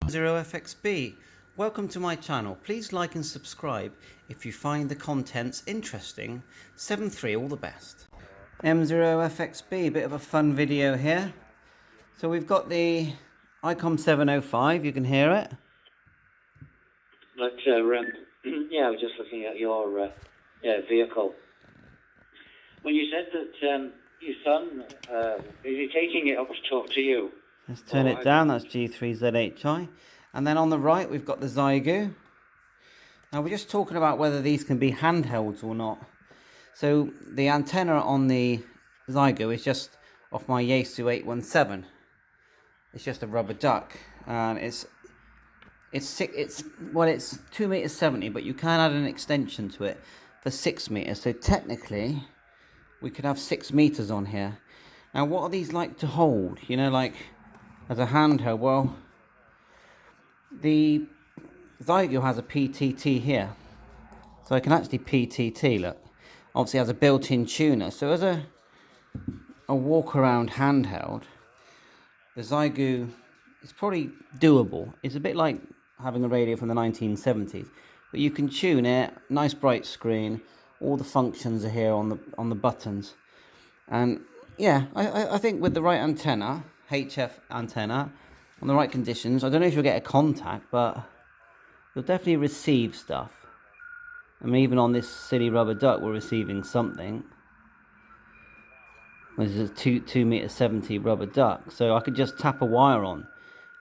M0FXB. Welcome to my channel. Please like and subscribe if you find the contents interesting. 7.3, all the best. M0FXB, bit of a fun video here. So we've got the ICOM 705, you can hear it. But, yeah, I was just looking at your vehicle. When you said that your son, is he taking it up to talk to you? Let's turn it down, that's G3ZHI. And then on the right, we've got the XIEGU. Now we're just talking about whether these can be handhelds or not. So the antenna on the XIEGU is just off my Yaesu 817. It's just a rubber duck, and it's 2 meters 70, but you can add an extension to it for 6 meters. So technically, we could have 6 meters on here. Now, what are these like to hold? You know, like as a handheld. Well, the XIEGU has a PTT here, so I can actually PTT. Look, obviously has a built-in tuner. So as a walk-around handheld, the XIEGU is probably doable. It's a bit like having a radio from the 1970s, but you can tune it. Nice bright screen. All the functions are here on the buttons, and yeah, I think with the right antenna, HF antenna, on the right conditions, I don't know if you'll get a contact, but you'll definitely receive stuff. I mean, even on this silly rubber duck, we're receiving something. This is a 2 meters 70 rubber duck, so I could just tap a wire on,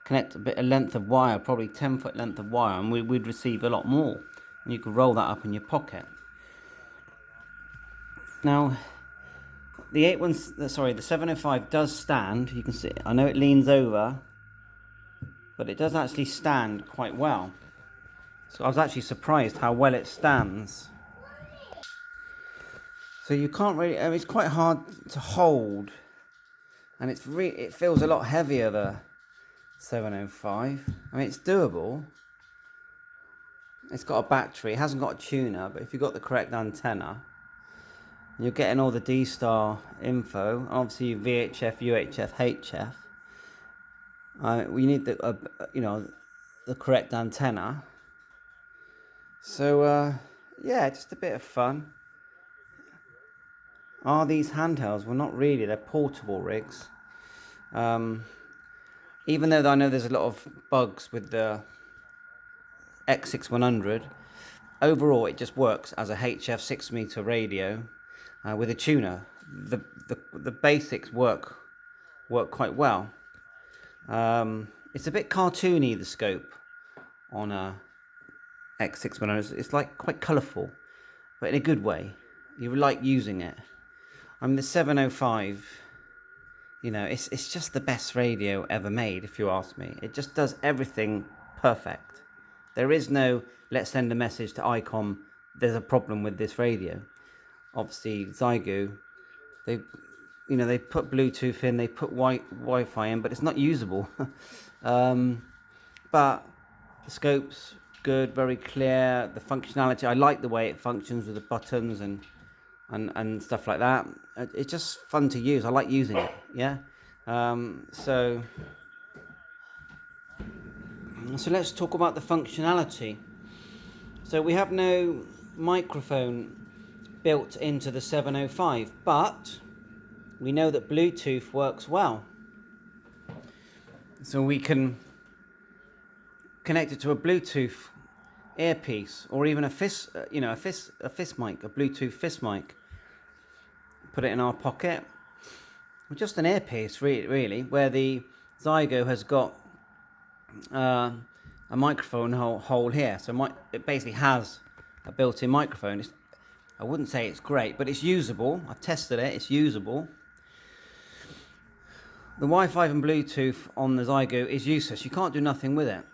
connect a length of wire, probably 10-foot length of wire, and we'd receive a lot more. And you could roll that up in your pocket. Now, the 705 does stand. You can see, I know it leans over, but it does actually stand quite well. So I was actually surprised how well it stands. So you can't really, it's quite hard to hold, and it feels a lot heavier, the 705. I mean, it's doable. It's got a battery, it hasn't got a tuner, but if you've got the correct antenna, you're getting all the D-star info, obviously VHF, UHF, HF. We need the correct antenna. So yeah, just a bit of fun. Are these handhelds? Well, not really. They're portable rigs. Even though I know there's a lot of bugs with the X6100, overall it just works as a HF 6-meter radio with a tuner. The basics work quite well. It's a bit cartoony, the scope on a X6100. It's like quite colourful, but in a good way. You like using it. I mean, the 705, you know, it's just the best radio ever made, if you ask me. It just does everything perfect. There is no, let's send a message to ICOM, there's a problem with this radio. Obviously, XIEGU, they put Bluetooth in, they put Wi-Fi in, but it's not usable. But the scope's good, very clear. The functionality, I like the way it functions with the buttons and stuff like that. It's just fun to use. I like using it. Yeah. So let's talk about the functionality. So we have no microphone built into the 705, but we know that Bluetooth works well. So we can connect it to a Bluetooth earpiece, or even a fist mic, a Bluetooth fist mic. Put it in our pocket. Well, just an earpiece, really, where the XIEGU has got a microphone hole here. So it basically has a built-in microphone. I wouldn't say it's great, but it's usable. I've tested it. It's usable. The Wi-Fi and Bluetooth on the XIEGU is useless. You can't do nothing with it.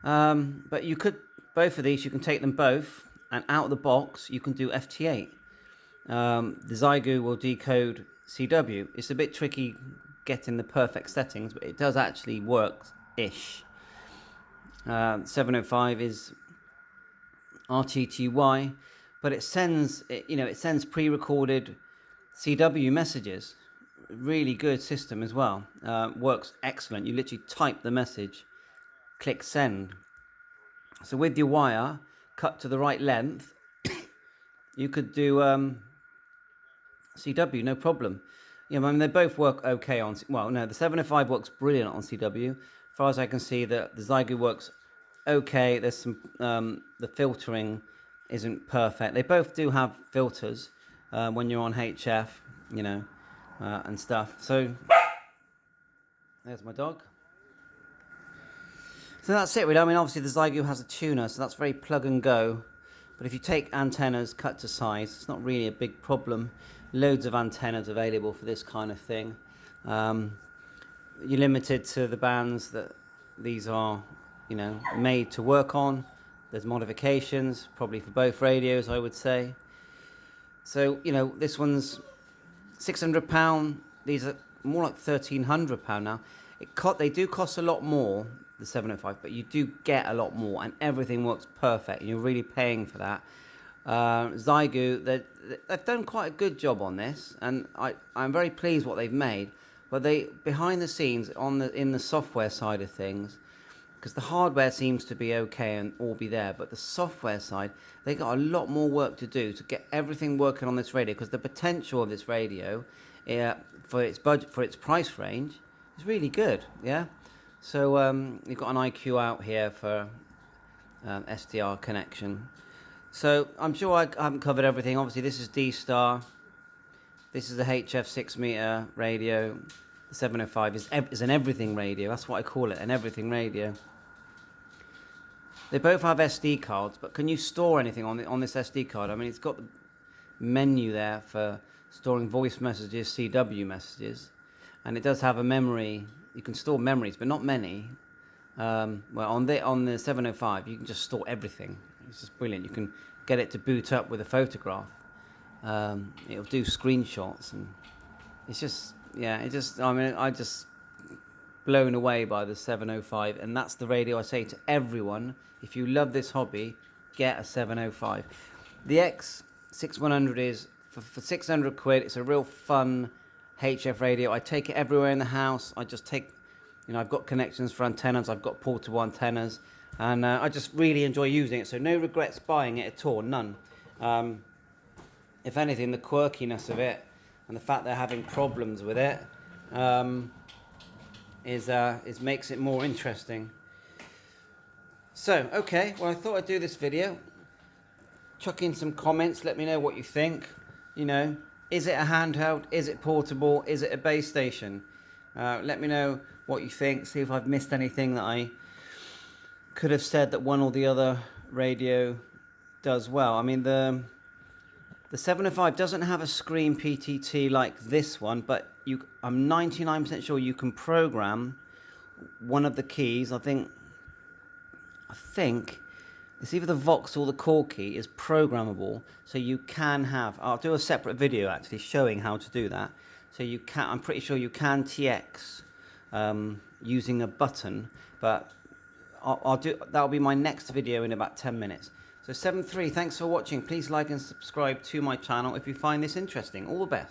But you could, both of these, you can take them both, and out of the box, you can do FT8. The XIEGU will decode CW. It's a bit tricky getting the perfect settings, but it does actually work-ish. 705 is RTTY, but it sends pre-recorded CW messages really good system as well. Works excellent. You literally type the message, click send. So with your wire cut to the right length, you could do CW, no problem. Yeah, I mean, they both work okay on, well, no, the 705 works brilliant on CW. As far as I can see, the XIEGU works okay. There's some, the filtering isn't perfect. They both do have filters when you're on HF, you know, and stuff. So, there's my dog. So that's it, really. I mean, obviously the XIEGU has a tuner, so that's very plug and go. But if you take antennas cut to size, it's not really a big problem. Loads of antennas available for this kind of thing. You're limited to the bands that these are, you know, made to work on. There's modifications, probably for both radios, I would say. So, you know, this one's £600. These are more like £1,300 now. They do cost a lot more, the 705, but you do get a lot more, and everything works perfect. You're really paying for that. XIEGU, they've done quite a good job on this, and I'm very pleased what they've made. But behind the scenes, in the software side of things, because the hardware seems to be okay and all be there, but the software side, they got a lot more work to do to get everything working on this radio. Because the potential of this radio, for its budget, for its price range, is really good. Yeah. So you've got an IQ out here for SDR connection. So I'm sure I haven't covered everything. Obviously, this is D-Star. This is the HF 6-meter radio. The 705 is an everything radio. That's what I call it, an everything radio. They both have SD cards, but can you store anything on this SD card? I mean, it's got the menu there for storing voice messages, CW messages, and it does have a memory. You can store memories, but not many. Well, on the 705, you can just store everything. It's just brilliant. You can get it to boot up with a photograph. It'll do screenshots, and it's just, yeah, I just blown away by the 705, and that's the radio I say to everyone. If you love this hobby, get a 705. The X6100 is for 600 quid. It's a real fun HF radio. I take it everywhere in the house. I just take, you know, I've got connections for antennas. I've got portable antennas. And I just really enjoy using it. So no regrets buying it at all. None. If anything, the quirkiness of it and the fact they're having problems with it makes it more interesting. So, okay. Well, I thought I'd do this video. Chuck in some comments. Let me know what you think. You know, is it a handheld? Is it portable? Is it a base station? Let me know what you think. See if I've missed anything that I could have said that one or the other radio does well. I mean, the 705 doesn't have a screen PTT like this one, but I'm 99% sure you can program one of the keys. I think it's either the Vox or the core key is programmable, so you can have. I'll do a separate video actually showing how to do that. So you can. I'm pretty sure you can TX using a button, but that'll be my next video in about 10 minutes. So 7.3, thanks for watching. Please like and subscribe to my channel if you find this interesting. All the best.